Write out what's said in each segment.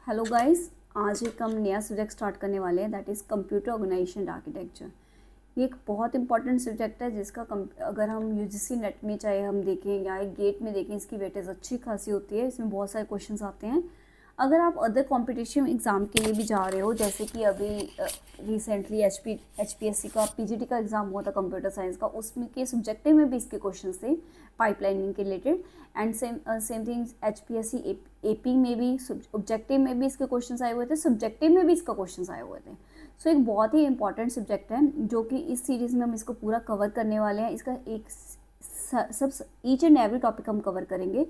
Hello guys, आज एक हम नया सब्जेक्ट स्टार्ट करने वाले हैं, that is computer organisation and architecture. ये एक बहुत इंपॉर्टेंट सब्जेक्ट है जिसका अगर हम यूजीसी नेट में चाहे हम देखें या गेट में देखें, इसकी वेटेज अच्छी खासी होती है। इसमें बहुत सारे क्वेश्चंस आते हैं। अगर आप अदर कॉम्पिटिटिव एग्ज़ाम के लिए भी जा रहे हो, जैसे कि अभी रिसेंटली एचपीएससी का पीजीटी का एग्ज़ाम हुआ था कंप्यूटर साइंस का, उसमें के सब्जेक्टिव में भी इसके क्वेश्चन थे पाइपलाइनिंग के related. And same thing HPSC AP में भी ऑब्जेक्टिव में भी इसके क्वेश्चन आए हुए थे, सब्जेक्टिव में भी इसका क्वेश्चन आए हुए थे। सो एक बहुत ही इंपॉर्टेंट सब्जेक्ट है जो कि इस सीरीज़ में हम इसको पूरा कवर करने वाले हैं। इसका एक सब ईच एंड एवरी टॉपिक हम कवर करेंगे।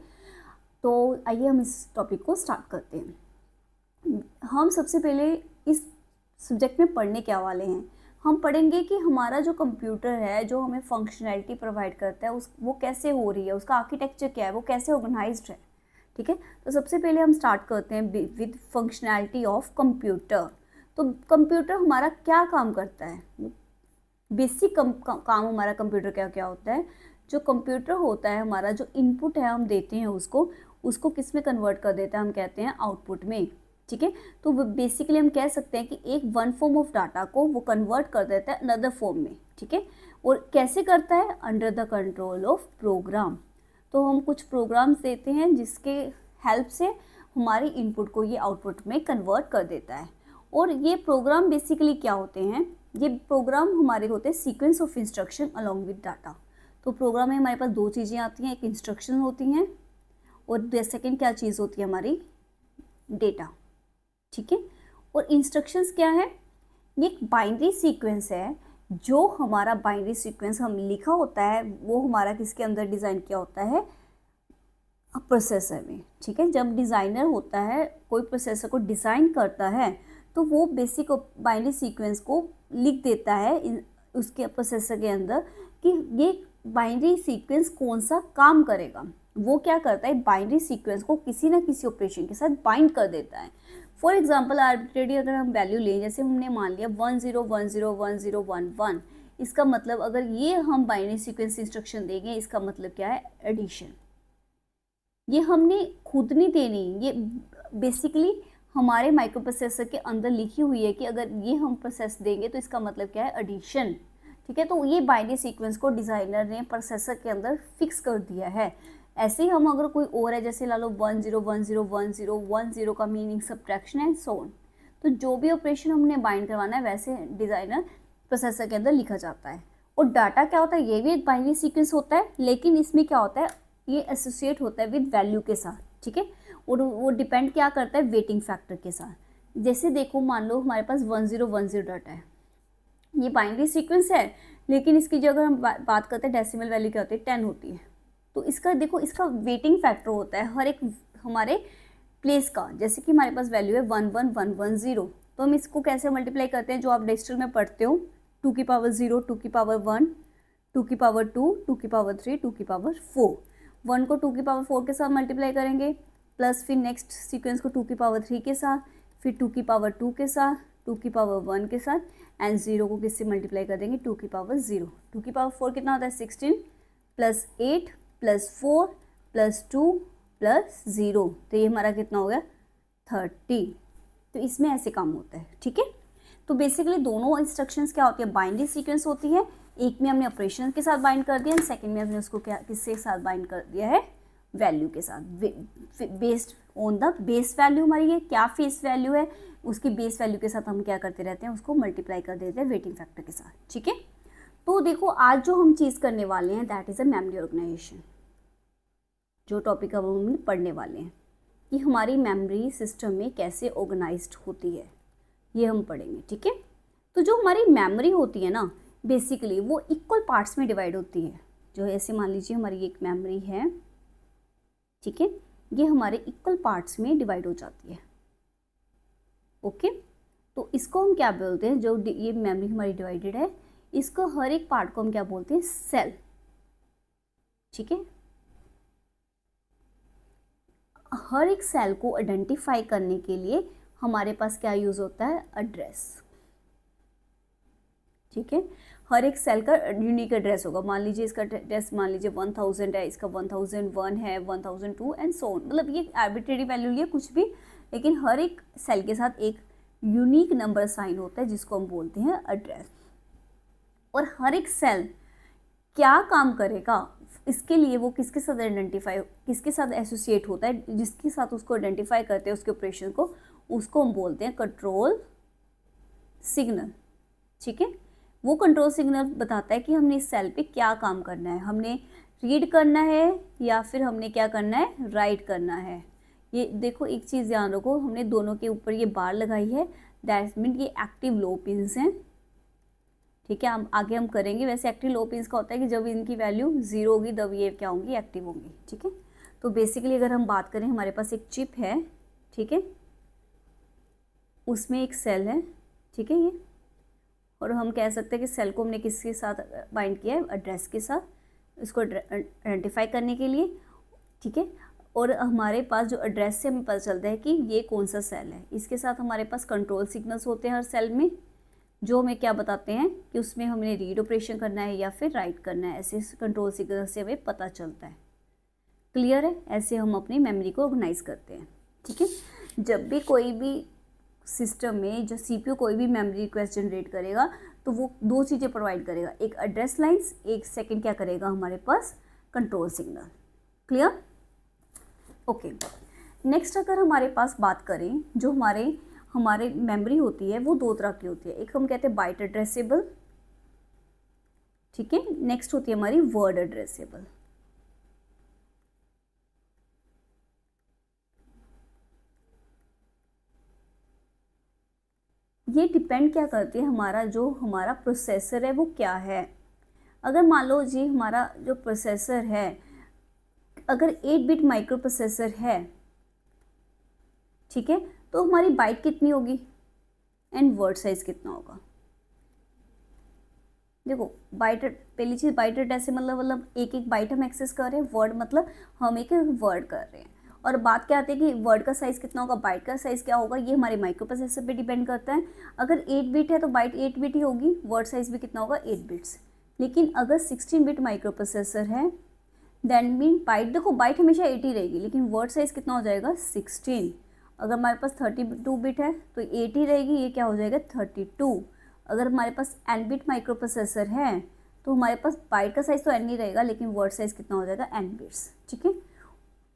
तो आइए हम इस टॉपिक को स्टार्ट करते हैं। हम सबसे पहले इस सब्जेक्ट में पढ़ने क्या वाले हैं, हम पढ़ेंगे कि हमारा जो कंप्यूटर है जो हमें फंक्शनैलिटी प्रोवाइड करता है वो कैसे हो रही है, उसका आर्किटेक्चर क्या है, वो कैसे ऑर्गेनाइज्ड है। ठीक है, तो सबसे पहले हम स्टार्ट करते हैं विद फंक्शनैलिटी ऑफ कंप्यूटर। तो कंप्यूटर हमारा क्या काम करता है, बेसिक काम हमारा कंप्यूटर क्या क्या होता है। जो कंप्यूटर होता है हमारा, जो इनपुट है हम देते हैं उसको किस में कन्वर्ट कर देता है, हम कहते हैं आउटपुट में। ठीक है, तो बेसिकली हम कह सकते हैं कि एक वन फॉर्म ऑफ डाटा को वो कन्वर्ट कर देता है अनदर फॉर्म में। ठीक है, और कैसे करता है, under the control of program. तो हम कुछ प्रोग्राम्स देते हैं जिसके हेल्प से हमारी इनपुट को ये आउटपुट में कन्वर्ट कर देता है। और ये प्रोग्राम बेसिकली क्या होते हैं, ये प्रोग्राम हमारे होते हैं sequence of instruction along with data. तो प्रोग्राम में हमारे पास दो चीज़ें आती हैं, एक इंस्ट्रक्शन होती हैं और सेकेंड क्या चीज़ होती है हमारी, डेटा। ठीक है, और इंस्ट्रक्शंस क्या है, ये एक बाइनरी सीक्वेंस है। जो हमारा बाइनरी सीक्वेंस हम लिखा होता है वो हमारा किसके अंदर डिज़ाइन किया होता है, प्रोसेसर में। ठीक है, जब डिज़ाइनर होता है, कोई प्रोसेसर को डिज़ाइन करता है, तो वो बेसिक बाइनरी सीक्वेंस को लिख देता है उसके प्रोसेसर के अंदर कि ये बाइनरी सीक्वेंस कौन सा काम करेगा। वो क्या करता है, बाइनरी सीक्वेंस को किसी ना किसी ऑपरेशन के साथ बाइंड कर देता है। फॉर एग्जाम्पल आर्बिट्रेरी अगर हम वैल्यू लें, जैसे हमने मान लिया 10101011, इसका मतलब अगर ये हम बाइनरी सीक्वेंस इंस्ट्रक्शन देंगे, इसका मतलब क्या है, एडिशन। ये हमने खुद नहीं देनी, ये बेसिकली हमारे माइक्रो प्रोसेसर के अंदर लिखी हुई है कि अगर ये हम प्रोसेस देंगे तो इसका मतलब क्या है, एडिशन। ठीक है, तो ये बाइनरी सीक्वेंस को डिज़ाइनर ने प्रोसेसर के अंदर फिक्स कर दिया है। ऐसे ही हम अगर कोई और है, जैसे ला लो 10101010 का meaning subtraction and so on, तो जो भी ऑपरेशन हमने बाइंड करवाना है वैसे डिज़ाइनर प्रोसेसर के अंदर लिखा जाता है। और डाटा क्या होता है, ये भी एक बाइनरी सीक्वेंस होता है, लेकिन इसमें क्या होता है, ये एसोसिएट होता है विद वैल्यू के साथ। ठीक है, और वो डिपेंड क्या करता है, वेटिंग फैक्टर के साथ। जैसे देखो, मान लो हमारे पास 1010 डाटा है, ये बाइनरी सीक्वेंस है, लेकिन इसकी जो अगर हम बात करते हैं डेसिमल वैल्यू क्या होती है, 10 होती है। तो इसका देखो, इसका वेटिंग फैक्टर होता है हर एक हमारे प्लेस का। जैसे कि हमारे पास वैल्यू है 11110, तो हम इसको कैसे मल्टीप्लाई करते हैं, जो आप डिजिटल में पढ़ते हो, 2 की पावर 0, 2 की पावर 1, 2 की पावर 2, 2 की पावर 3, 2 की पावर 4। 1 को 2 की पावर 4 के साथ मल्टीप्लाई करेंगे, प्लस फिर नेक्स्ट सीक्वेंस को 2 की पावर 3 के साथ, फिर 2 की पावर 2 के साथ, 2 की पावर 1 के साथ, एंड 0 को किससे मल्टीप्लाई कर देंगे, 2 की पावर 0। 2 की पावर 4 कितना होता है, 16 प्लस 8 प्लस 4 प्लस 2 प्लस 0, तो ये हमारा कितना हो गया, 30। तो इसमें ऐसे काम होता है। ठीक है, तो बेसिकली दोनों इंस्ट्रक्शंस क्या होती है, बाइनरी सीक्वेंस होती है। एक में हमने ऑपरेशन के साथ बाइंड कर दिया, सेकंड में हमने उसको क्या किसके साथ बाइंड कर दिया है, वैल्यू के साथ, based on the base value. हमारी ये क्या फेस वैल्यू है, उसकी बेस वैल्यू के साथ हम क्या करते रहते हैं, उसको मल्टीप्लाई कर देते हैं वेटिंग फैक्टर के साथ। ठीक है, तो देखो आज जो हम चीज़ करने वाले हैं that is a memory organisation. जो टॉपिक अब हम पढ़ने वाले हैं कि हमारी मेमोरी सिस्टम में कैसे ऑर्गेनाइज्ड होती है, ये हम पढ़ेंगे। ठीक है, तो जो हमारी मेमोरी होती है ना, बेसिकली वो इक्वल पार्ट्स में डिवाइड होती है। जो ऐसे मान लीजिए हमारी एक मेमोरी है, ठीक है, ये हमारे इक्वल पार्ट्स में डिवाइड हो जाती है। ओके, तो इसको हम क्या बोलते हैं, जो ये मेमोरी हमारी डिवाइडेड है, इसको हर एक पार्ट को हम क्या बोलते हैं, सेल। ठीक है, हर एक सेल को आइडेंटिफाई करने के लिए हमारे पास क्या यूज़ होता है, एड्रेस। ठीक है, हर एक सेल का यूनिक एड्रेस होगा। मान लीजिए इसका एड्रेस मान लीजिए 1000 है, इसका 1001 है, 1002 एंड सो ऑन। मतलब ये आर्बिट्रेरी वैल्यू लिए कुछ भी लेकिन हर एक सेल के साथ एक यूनिक नंबर साइन होता है जिसको हम बोलते हैं एड्रेस। और हर एक सेल क्या काम करेगा इसके लिए वो किसके साथ आइडेंटिफाई, किसके साथ एसोसिएट होता है, जिसके साथ उसको आइडेंटिफाई करते हैं उसके ऑपरेशन को, उसको हम बोलते हैं कंट्रोल सिग्नल। ठीक है, वो कंट्रोल सिग्नल बताता है कि हमने इस सेल पे क्या काम करना है, हमने रीड करना है या फिर हमने क्या करना है, राइट करना है। ये देखो एक चीज़ ध्यान रखो, हमने दोनों के ऊपर ये बार लगाई है, दैट मीन ये एक्टिव लो पिन्स हैं। ठीक है, हम आगे हम करेंगे। वैसे एक्टिव लो पिन्स का होता है कि जब इनकी वैल्यू 0 होगी तब ये क्या होंगी, एक्टिव होंगी। ठीक है, तो बेसिकली अगर हम बात करें, हमारे पास एक चिप है, ठीक है, उसमें एक सेल है, ठीक है ये, और हम कह सकते हैं कि सेल को हमने किसके साथ बाइंड किया है, एड्रेस के साथ, इसको आइडेंटिफाई करने के लिए। ठीक है, और हमारे पास जो एड्रेस से हमें पता चलता है कि ये कौन सा सेल है। इसके साथ हमारे पास कंट्रोल सिग्नल्स होते हैं हर सेल में, जो हमें क्या बताते हैं कि उसमें हमने रीड ऑपरेशन करना है या फिर राइट करना है। ऐसे कंट्रोल सिग्नल से हमें पता चलता है। क्लियर है, ऐसे हम अपनी मेमोरी को ऑर्गेनाइज करते हैं। ठीक है, जब भी कोई भी सिस्टम में जो सीपीयू कोई भी मेमोरी रिक्वेस्ट जनरेट करेगा तो वो दो चीज़ें प्रोवाइड करेगा, एक एड्रेस लाइंस, एक सेकंड क्या करेगा हमारे पास, control signal. Clear, okay. Next अगर हमारे पास बात करें, जो हमारे मेमोरी होती है वो दो तरह की होती है। एक हम कहते हैं बाइट एड्रेसेबल, ठीक है, नेक्स्ट होती है हमारी वर्ड एड्रेसेबल। ये डिपेंड क्या करती है, हमारा प्रोसेसर है वो क्या है। अगर मान लो जी हमारा जो प्रोसेसर है, अगर 8 बिट माइक्रो प्रोसेसर है, ठीक है, तो हमारी बाइट कितनी होगी एंड वर्ड साइज कितना होगा। देखो बाइट, पहली चीज़ बाइट एड्रेस मतलब एक एक बाइट हम एक्सेस कर रहे हैं, वर्ड मतलब हम एक वर्ड कर रहे हैं। और बात क्या आती है कि वर्ड का साइज़ कितना होगा, बाइट का साइज़ क्या होगा, ये हमारे माइक्रो प्रोसेसर पे डिपेंड करता है। अगर 8 बिट है तो बाइट 8 बिट ही होगी, वर्ड साइज़ भी कितना होगा, 8 बिट्स। लेकिन अगर 16 बिट माइक्रो प्रोसेसर है दैन मीन बाइट, देखो बाइट हमेशा 8 ही रहेगी, लेकिन वर्ड साइज़ कितना हो जाएगा, 16। अगर हमारे पास 32 बिट है तो 8 ही रहेगी, ये क्या हो जाएगा, 32। अगर हमारे पास n बिट माइक्रो प्रोसेसर है तो हमारे पास बाइट का साइज़ तो n ही रहेगा, लेकिन वर्ड साइज़ कितना हो जाएगा, n बिट्स। ठीक है,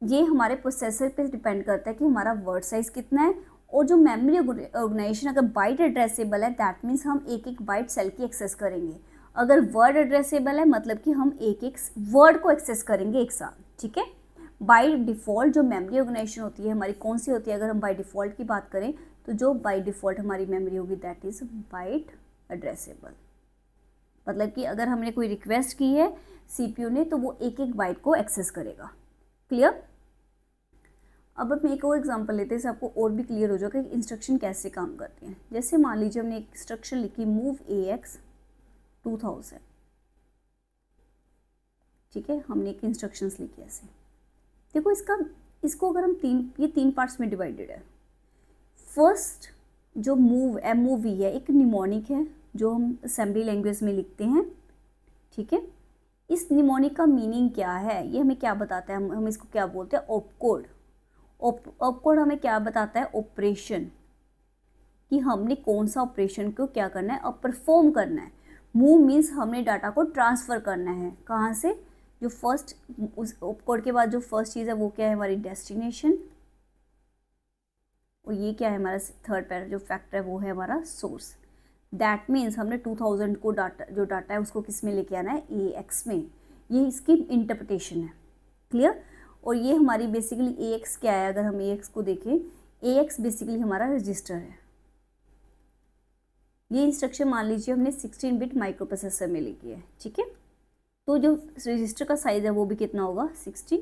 ये हमारे प्रोसेसर पे डिपेंड करता है कि हमारा वर्ड साइज़ कितना है। और जो मेमोरी ऑर्गेनाइजेशन अगर बाइट एड्रेसेबल है, दैट मीन्स हम एक एक बाइट सेल की एक्सेस करेंगे। अगर वर्ड एड्रेसेबल है मतलब कि हम एक एक वर्ड को एक्सेस करेंगे एक साथ। ठीक है, बाय डिफ़ॉल्ट जो मेमोरी ऑर्गेनाइजेशन होती है हमारी कौन सी होती है, अगर हम बाय डिफ़ॉल्ट की बात करें तो जो बाय डिफ़ॉल्ट हमारी मेमोरी होगी दैट इज़ बाइट एड्रेसेबल। मतलब कि अगर हमने कोई रिक्वेस्ट की है सीपीयू ने तो वो एक एक बाइट को एक्सेस करेगा। क्लियर, अब हम एक और एग्जांपल लेते हैं, इससे आपको और भी क्लियर हो जाएगा कि इंस्ट्रक्शन कैसे काम करते हैं। जैसे मान लीजिए हमने एक इंस्ट्रक्शन लिखी मूव AX 2000, ठीक है, हमने एक इंस्ट्रक्शंस लिखी ऐसे। देखो इसको अगर हम तीन पार्ट्स में डिवाइडेड है। फर्स्ट जो मूव MOV है एक निमोनिक है जो हम असेंबली लैंग्वेज में लिखते हैं। ठीक है, इस निमोनिक का मीनिंग क्या है, ये हमें क्या बताता है, हम इसको क्या बोलते हैं, ऑपकोड। ऑपकोड हमें क्या बताता है, ऑपरेशन, कि हमने कौन सा ऑपरेशन को क्या करना है, अब परफॉर्म करना है। मूव मीन्स हमने डाटा को ट्रांसफ़र करना है, कहाँ से, जो फर्स्ट, उस ऑपकोड के बाद जो फर्स्ट चीज़ है वो क्या है, हमारी डेस्टिनेशन, और ये क्या है हमारा थर्ड पैरा जो फैक्टर है वो है हमारा सोर्स। दैट मीन्स हमने 2000 को जो डाटा है उसको किस में लेके आना है, AX में। ये इसकी इंटरप्रिटेशन है। क्लियर, और ये हमारी बेसिकली AX क्या है, अगर हम AX को देखें, AX बेसिकली हमारा रजिस्टर है। ये इंस्ट्रक्शन मान लीजिए हमने 16 बिट माइक्रो प्रोसेसर में लिखी है। ठीक है, तो जो रजिस्टर का साइज़ है वो भी कितना होगा, 16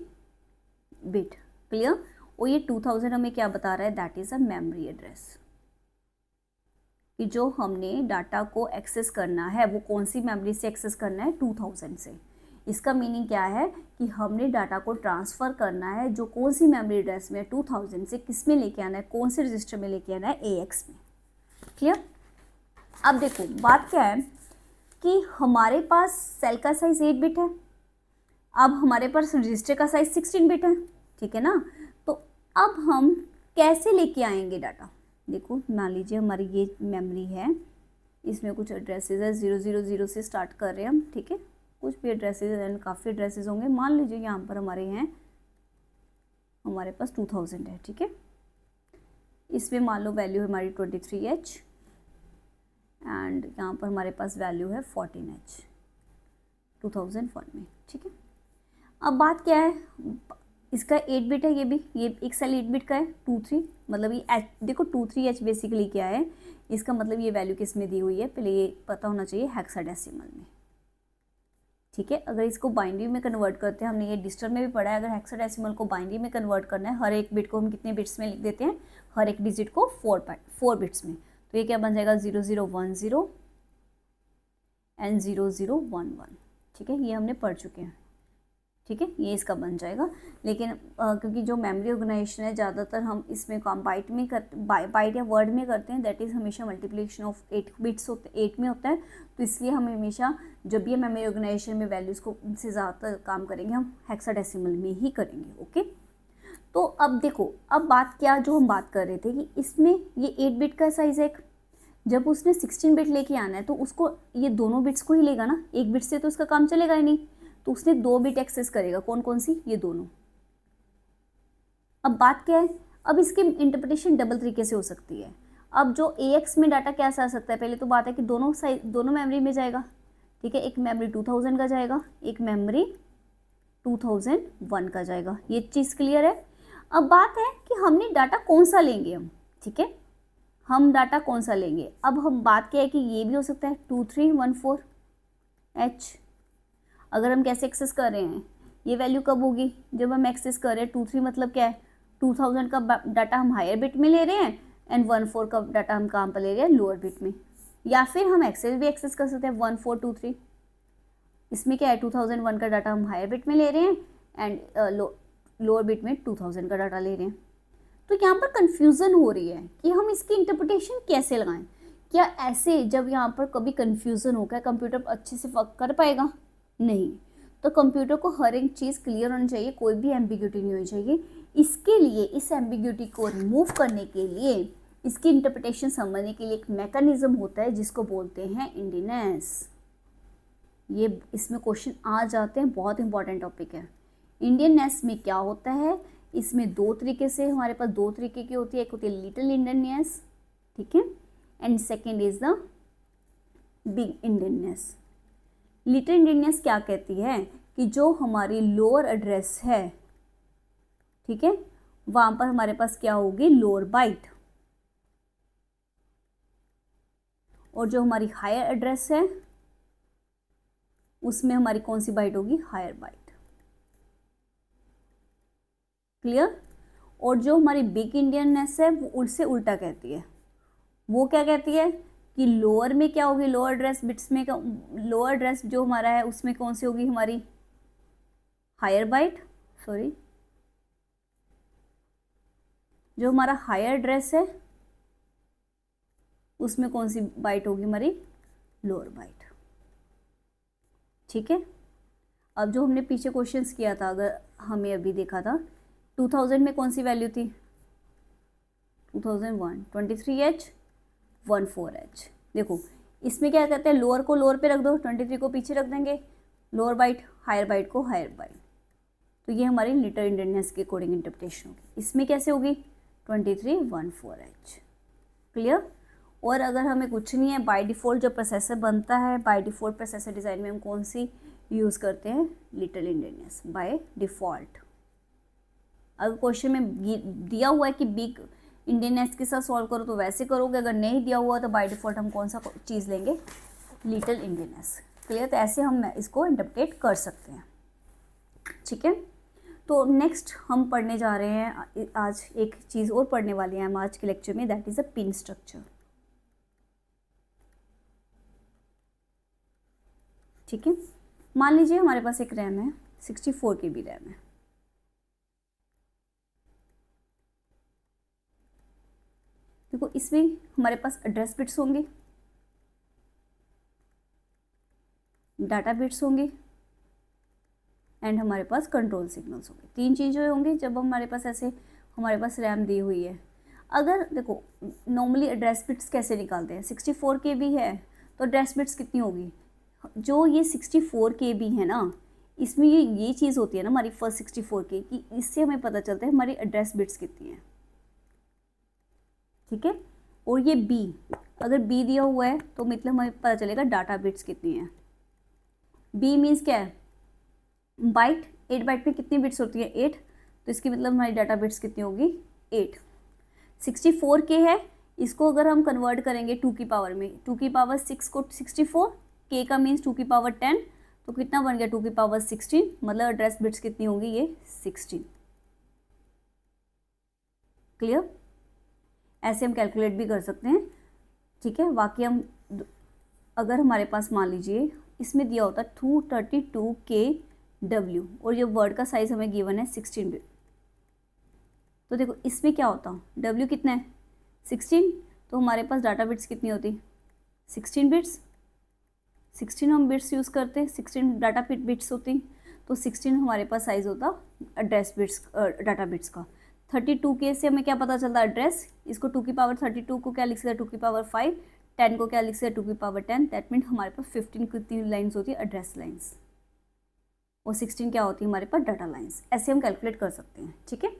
बिट। क्लियर, और ये 2000 हमें क्या बता रहा है, that is a memory address, कि जो हमने डाटा को एक्सेस करना है वो कौन सी मेमोरी से एक्सेस करना है, 2000 से। इसका मीनिंग क्या है कि हमने डाटा को ट्रांसफ़र करना है जो कौन सी मेमोरी एड्रेस में, 2000 से किस में लेके आना है, कौन से रजिस्टर में लेके आना है, AX में। क्लियर, अब देखो बात क्या है कि हमारे पास सेल का साइज़ 8 बिट है, अब हमारे पास रजिस्टर का साइज़ 16 बिट है। ठीक है ना, तो अब हम कैसे लेके आएंगे डाटा? देखो मान लीजिए हमारी ये मेमोरी है, इसमें कुछ एड्रेसेस है, 000 से स्टार्ट कर रहे हैं हम, ठीक है, कुछ भी एड्रेसेस एंड काफ़ी एड्रेसेस होंगे। मान लीजिए यहाँ पर हमारे हैं, हमारे पास 2000 है, ठीक है, इसमें मान लो वैल्यू हमारी 23H एंड यहाँ पर हमारे पास वैल्यू है 14H 2001 में, ठीक है। अब बात क्या है, इसका 8 बिट है, ये एक सेल 8 बिट का है, 23, मतलब ये देखो 23H बेसिकली क्या है, इसका मतलब ये वैल्यू किस में दी हुई है, पहले ये पता होना चाहिए, हेक्साडेसिमल में, ठीक है। अगर इसको बाइनरी में कन्वर्ट करते हैं, हमने ये डिजिटल में भी पढ़ा है, अगर हेक्साडेसिमल को बाइनरी में कन्वर्ट करना है, हर एक बिट को हम कितने बिट्स में लिख देते हैं, हर एक डिजिट को 4 बिट्स में, तो ये क्या बन जाएगा 0010 एंड 0011, ठीक है, ये हमने पढ़ चुके हैं, ठीक है, ये इसका बन जाएगा। लेकिन क्योंकि जो मेमोरी ऑर्गेनाइजेशन है ज़्यादातर हम इसमें काम बाइट में बाइट या वर्ड में करते हैं, दैट इज़ हमेशा मल्टीप्लिकेशन ऑफ 8 बिट्स होते 8 में होता है, तो इसलिए हम हमेशा जब भी मेमोरी ऑर्गेनाइजेशन में वैल्यूज़ को से ज़्यादातर काम करेंगे हम हेक्साडेसिमल में ही करेंगे, ओके। तो अब देखो, अब बात क्या जो हम बात कर रहे थे कि इसमें ये 8 बिट का साइज़ है, जब उसने 16 बिट लेके आना है तो उसको ये दोनों बिट्स को ही लेगा ना, एक बिट से तो उसका काम चलेगा ही नहीं, तो उसने 2 बिट एक्सेस करेगा, कौन कौन सी, ये दोनों। अब बात क्या है, अब इसकी इंटरप्रिटेशन डबल तरीके से हो सकती है। अब जो AX में डाटा कैसा आ सकता है, पहले तो बात है कि दोनों मेमोरी में जाएगा, ठीक है, एक मेमोरी 2000 का जाएगा, एक मेमोरी 2001 का जाएगा, ये चीज़ क्लियर है। अब बात है कि हमने डाटा कौन सा लेंगे हम, ठीक है, हम डाटा कौन सा लेंगे। अब हम बात क्या है कि ये भी हो सकता है 2314H, अगर हम कैसे एक्सेस कर रहे हैं, ये वैल्यू कब होगी, जब हम एक्सेस कर रहे हैं 23 मतलब क्या है, 2000 का डाटा हम हायर बिट में ले रहे हैं एंड 14 का डाटा हम कहाँ पर ले रहे हैं, लोअर बिट में, या फिर हम भी एक्सेस कर सकते हैं 1423, इसमें क्या है 2001 का डाटा हम हायर बिट में ले रहे हैं एंड लोअर बिट में 2000 का डाटा ले रहे हैं। तो यहाँ पर कन्फ्यूज़न हो रही है कि हम इसकी इंटरप्रिटेशन कैसे लगाएं। क्या ऐसे जब यहाँ पर कभी कन्फ्यूज़न हो, क्या कंप्यूटर अच्छे से वर्क कर पाएगा? नहीं। तो कंप्यूटर को हर एक चीज़ क्लियर होनी चाहिए, कोई भी एम्बिग्यूटी नहीं होनी चाहिए। इसके लिए, इस एम्बिग्यूटी को रिमूव करने के लिए, इसकी इंटरप्रिटेशन समझने के लिए एक मैकेनिज्म होता है जिसको बोलते हैं इंडिनेस। ये इसमें क्वेश्चन आ जाते हैं, बहुत इंपॉर्टेंट टॉपिक है। इंडियननेस में क्या होता है, इसमें 2 तरीके से, हमारे पास 2 तरीके की होती है, एक होती है लिटिल इंडियननेस, ठीक है, and second is the big Indianness. Little Indianness क्या कहती है कि जो हमारी लोअर एड्रेस है, ठीक है, वहां पर हमारे पास क्या होगी, लोअर बाइट, और जो हमारी हायर एड्रेस है उसमें हमारी कौन सी बाइट होगी, हायर बाइट, क्लियर। और जो हमारी बिग इंडियननेस है वो उससे उल्टा कहती है, वो क्या कहती है कि लोअर में क्या होगी, लोअर एड्रेस बिट्स में, लोअर एड्रेस जो हमारा है उसमें कौन सी होगी, हमारी हायर बाइट, सॉरी, जो हमारा हायर एड्रेस है उसमें कौन सी बाइट होगी, हमारी लोअर बाइट, ठीक है। अब जो हमने पीछे क्वेश्चंस किया था, अगर हमें अभी देखा था 2000 में कौन सी वैल्यू थी, 2001, 23H 14H। देखो इसमें क्या कहते हैं, लोअर को लोअर पे रख दो, 23 को पीछे रख देंगे, लोअर बाइट, हायर बाइट को हायर बाइट, तो ये हमारी लिटिल इंडियननेस के अकॉर्डिंग इंटरप्रिटेशन होगी। इसमें कैसे होगी, 2314H, क्लियर। और अगर हमें कुछ नहीं है, बाय डिफ़ॉल्ट जो प्रोसेसर बनता है, बाय डिफ़ॉल्ट प्रोसेसर डिज़ाइन में हम कौन सी यूज़ करते हैं, लिटिल इंडियननेस बाय डिफ़ॉल्ट। अगर क्वेश्चन में दिया हुआ है कि बिग इंडियननेस के साथ सॉल्व करो तो वैसे करोगे, अगर नहीं दिया हुआ तो बाय डिफ़ॉल्ट हम कौन सा चीज़ लेंगे, लिटिल इंडियननेस, क्लियर। तो ऐसे हम इसको इंटरप्रेट कर सकते हैं, ठीक है। तो नेक्स्ट हम पढ़ने जा रहे हैं, आज एक चीज़ और पढ़ने वाले हैं हम आज के लेक्चर में, that is a pin structure, ठीक है। मान लीजिए हमारे पास एक रैम है, 64 KB रैम है, देखो इसमें हमारे पास एड्रेस बिट्स होंगे, डाटा बिट्स होंगे एंड हमारे पास कंट्रोल सिग्नल्स होंगे। 3 चीज़ें होंगी जब हमारे पास ऐसे हमारे पास रैम दी हुई है। अगर देखो नॉर्मली एड्रेस बिट्स कैसे निकालते हैं, 64 KB है तो एड्रेस बिट्स कितनी होगी, जो ये 64 KB है ना, इसमें ये चीज़ होती है ना हमारी फर्स्ट 64 की, कि इससे हमें पता चलता है हमारी एड्रेस बिट्स कितनी है। ठीक है, और ये B, अगर B दिया हुआ है तो मतलब हमें पता चलेगा डाटा बिट्स कितनी है। B मीन्स क्या है, बाइट, 8 बाइट में कितनी बिट्स होती है, 8, तो इसकी मतलब हमारी डाटा बिट्स कितनी होगी, 8। 64K है, इसको अगर हम कन्वर्ट करेंगे 2 की पावर में, 2 की पावर 6 को 64, K का मीन्स 2 की पावर 10, तो कितना बन गया 2 की पावर 16, मतलब एड्रेस बिट्स कितनी होंगी, ये 16। क्लियर, ऐसे हम कैलकुलेट भी कर सकते हैं। ठीक है, बाकी हम अगर हमारे पास मान लीजिए इसमें दिया होता 232 KW और ये वर्ड का साइज़ हमें गिवन है 16 बिट, तो देखो इसमें क्या होता, W कितना है 16, तो हमारे पास डाटा बिट्स कितनी होती 16 बिट्स, 16 हम बिट्स यूज़ करते हैं, 16 डाटा बिट्स होती, तो 16 हमारे पास साइज़ होता एड्रेस बिट्स, डाटा बिट्स का। 32K से हमें क्या पता चलता एड्रेस, इसको 2 की पावर 32 को क्या लिख सकते हैं 2 की पावर 5, 10 को क्या लिख सकते हैं 2 की पावर 10, दैट मीन हमारे पास 15 कितनी लाइन्स होती है एड्रेस लाइन्स, और 16 क्या होती है हमारे पास डाटा लाइन्स। ऐसे हम कैलकुलेट कर सकते हैं। ठीक है,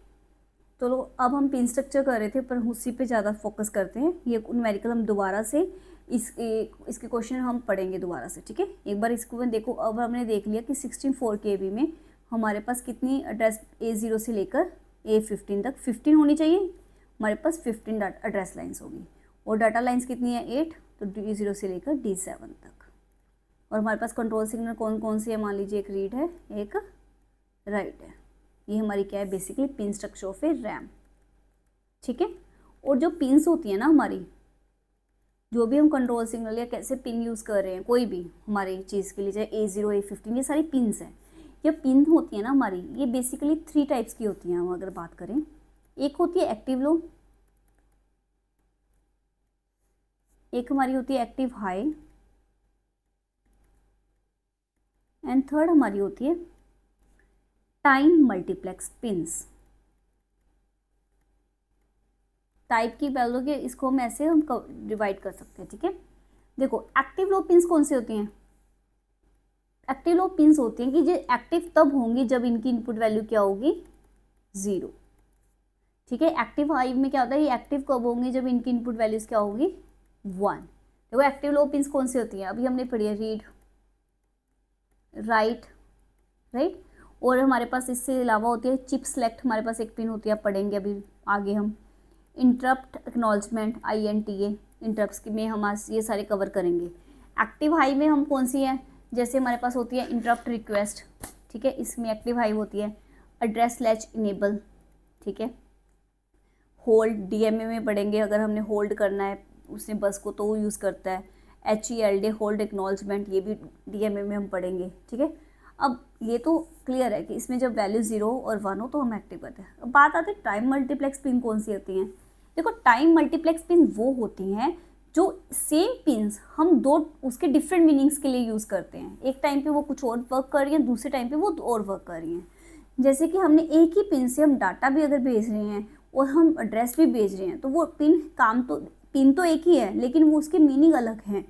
तो अब हम पिन स्ट्रक्चर कर रहे थे पर उसी पे ज़्यादा फोकस करते हैं। ये न्यूमेरिकल हम दोबारा से इसके क्वेश्चन हम पढ़ेंगे दोबारा से। ठीक है, एक बार इसको में देखो, अब हमने देख लिया कि 64 KB में हमारे पास कितनी एड्रेस A0 से लेकर A15 तक 15 होनी चाहिए, हमारे पास 15 एड्रेस लाइन्स होगी, और डाटा लाइन्स कितनी है 8, तो D0 से लेकर D7 तक। और हमारे पास कंट्रोल सिग्नल कौन कौन से है, मान लीजिए एक रीड है एक राइट है, ये हमारी क्या है basically pin structure of A RAM. ठीक है, और जो पिन्स होती है ना हमारी, जो भी हम कंट्रोल सिग्नल या कैसे पिन यूज़ कर रहे हैं कोई भी हमारी चीज़ के लिए, चाहे A0 A15 ये सारी पिन्स हैं, ये पिन होती है ना हमारी, ये बेसिकली 3 टाइप्स की होती हैं। हम अगर बात करें, एक होती है एक्टिव लो, एक हमारी होती है एक्टिव हाई, एंड थर्ड हमारी होती है टाइम मल्टीप्लेक्स पिन्स। टाइप की वैल्यू के इसको हम ऐसे हम डिवाइड कर सकते हैं। ठीक है, देखो एक्टिव लो पिन्स कौन सी होती हैं, एक्टिव लो पिन्स होती हैं कि जो एक्टिव तब होंगी जब इनकी इनपुट वैल्यू क्या होगी 0। ठीक है, एक्टिव हाई में क्या होता है, ये एक्टिव कब होंगे जब इनकी इनपुट वैल्यूज क्या होगी 1। देखो एक्टिव लो पिन्स कौन सी होती हैं, अभी हमने पढ़ी है रीड राइट राइट, और हमारे पास इससे अलावा होती है चिप सेलेक्ट, हमारे पास एक पिन होती है, पढ़ेंगे अभी आगे हम। इंटरप्ट एक्नॉलेजमेंट INTA, इंटरप्ट में हम आज ये सारे कवर करेंगे। एक्टिव हाई में हम कौन सी है, जैसे हमारे पास होती है इंटरप्ट रिक्वेस्ट। ठीक है, इसमें एक्टिव हाई होती है एड्रेस लैच इनेबल। ठीक है, होल्ड DMA में पढ़ेंगे, अगर हमने होल्ड करना है उसने बस को तो वो यूज़ करता है। HELD होल्ड एक्नॉलेजमेंट, ये भी DMA में हम पढ़ेंगे। ठीक है, अब ये तो क्लियर है कि इसमें जब वैल्यू 0 और 1 हो तो हम एक्टिव करते हैं। अब बात आती है टाइम मल्टीप्लेक्स पिन कौन सी होती हैं। देखो टाइम मल्टीप्लेक्स पिन वो होती हैं जो सेम पिन्स हम दो उसके डिफरेंट मीनिंग्स के लिए यूज़ करते हैं। एक टाइम पे वो कुछ और वर्क कर रही हैं, दूसरे टाइम पे वो और वर्क कर रही हैं। जैसे कि हमने एक ही पिन से हम डाटा भी अगर भेज रहे हैं और हम एड्रेस भी भेज रहे हैं, तो वो पिन तो एक ही है लेकिन वो उसके मीनिंग अलग हैं,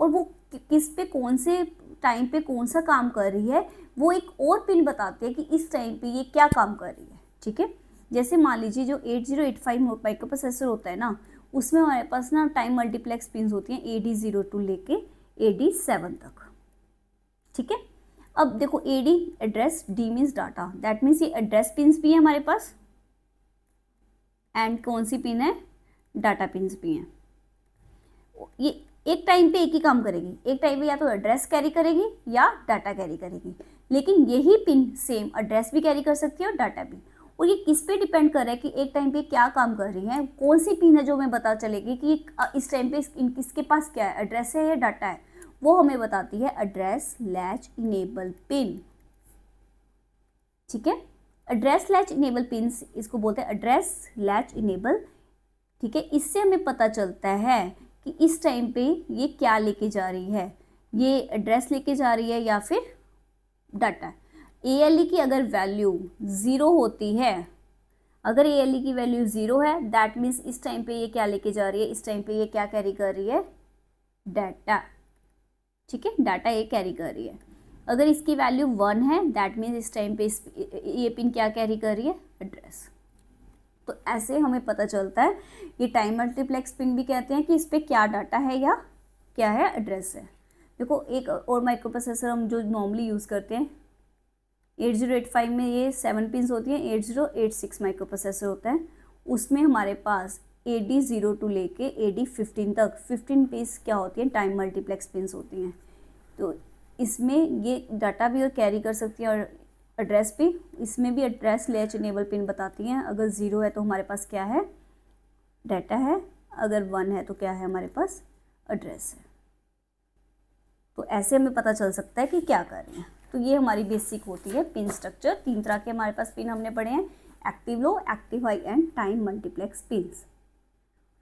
और वो किस पे कौन से टाइम पे कौन सा काम कर रही है वो एक और पिन बताते हैं कि इस टाइम पे ये क्या काम कर रही है। ठीक है, जैसे मान लीजिए जो 8085 माइक्रो प्रोसेसर होता है ना, उसमें हमारे पास ना टाइम मल्टीप्लेक्स पिन्स होती हैं AD02 लेके AD7 तक। ठीक है, अब देखो AD address, D means data, that means ये एड्रेस पिन्स भी है हमारे पास, एंड कौन सी पिन है डाटा पिन्स भी हैं। ये एक टाइम पे एक ही काम करेगी, एक टाइम पे या तो एड्रेस कैरी करेगी या डाटा कैरी करेगी, लेकिन यही पिन सेम एड्रेस भी कैरी कर सकती है और डाटा भी। और ये किस पे डिपेंड कर रहा है कि एक टाइम पे क्या काम कर रही है, कौन सी पिन है जो हमें पता चलेगी कि इस टाइम पे किसके पास क्या है, एड्रेस है या डाटा है, वो हमें बताती है एड्रेस लैच इनेबल पिन। ठीक है, एड्रेस लैच इनेबल पिन इसको बोलते हैं एड्रेस लैच इनेबल। ठीक है, इससे हमें पता चलता है कि इस टाइम पे ये क्या लेके जा रही है, ये एड्रेस लेके जा रही है या फिर डाटा। ALE की अगर वैल्यू 0 होती है, अगर ALE की वैल्यू 0 है दैट मीन्स इस टाइम पे ये क्या लेके जा रही है, इस टाइम पे ये क्या कैरी कर रही है, डाटा, ठीक है, डाटा ये कैरी कर रही है। अगर इसकी वैल्यू 1 है दैट मीन्स इस टाइम पे ये पिन क्या कैरी कर रही है, एड्रेस। तो ऐसे हमें पता चलता है, ये टाइम मल्टीप्लेक्स पिन भी कहते हैं कि इस पर क्या डाटा है या क्या है, एड्रेस है। देखो एक और माइक्रो प्रोसेसर हम जो नॉर्मली यूज़ करते हैं 8085 में ये 7 पिन्स होती हैं, 8086 माइक्रो प्रोसेसर होता है, उसमें हमारे पास AD02 लेके AD15 तक 15 पिन्स क्या होती हैं, टाइम मल्टीप्लेक्स पिन्स होती हैं। तो इसमें ये डाटा भी और कैरी कर सकती है और एड्रेस भी, इसमें भी एड्रेस लैच इनेबल पिन बताती हैं। अगर 0 है तो हमारे पास क्या है, डाटा है, अगर 1 है तो क्या है हमारे पास, एड्रेस है। तो ऐसे हमें पता चल सकता है कि क्या कर रहे हैं। तो ये हमारी बेसिक होती है पिन स्ट्रक्चर। 3 तरह के हमारे पास पिन हमने पढ़े हैं, active low, active high and time multiplex pins.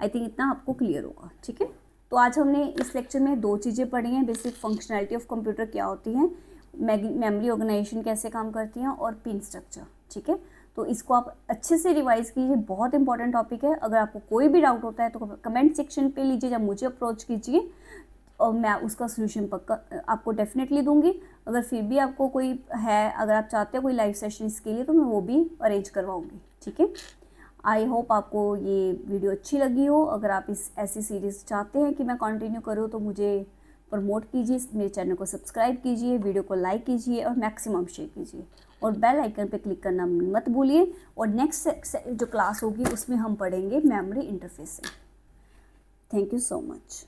I think इतना आपको क्लियर होगा, ठीक है। तो आज हमने इस लेक्चर में 2 चीज़ें पढ़ी हैं, बेसिक फंक्शनैलिटी ऑफ कंप्यूटर क्या होती हैं, मेमोरी ऑर्गेनाइजेशन कैसे काम करती हैं, और पिन स्ट्रक्चर, ठीक है। तो इसको आप अच्छे से रिवाइज कीजिए, बहुत इंपॉर्टेंट टॉपिक है। अगर आपको कोई भी डाउट होता है तो कमेंट सेक्शन पे लीजिए या मुझे अप्रोच कीजिए और मैं उसका सोल्यूशन पक्का आपको डेफिनेटली दूंगी। अगर फिर भी आपको कोई है, अगर आप चाहते हो कोई लाइव सेशन इसके लिए, तो मैं वो भी अरेंज करवाऊँगी, ठीक है। आई होप आपको ये वीडियो अच्छी लगी हो। अगर आप इस ऐसी सीरीज़ चाहते हैं कि मैं कंटिन्यू करूँ तो मुझे प्रमोट कीजिए, मेरे चैनल को सब्सक्राइब कीजिए, वीडियो को लाइक कीजिए और मैक्सिमम शेयर कीजिए, और बेल आइकन पे क्लिक करना मत भूलिए। और नेक्स्ट जो क्लास होगी उसमें हम पढ़ेंगे memory interfacing. Thank you so much.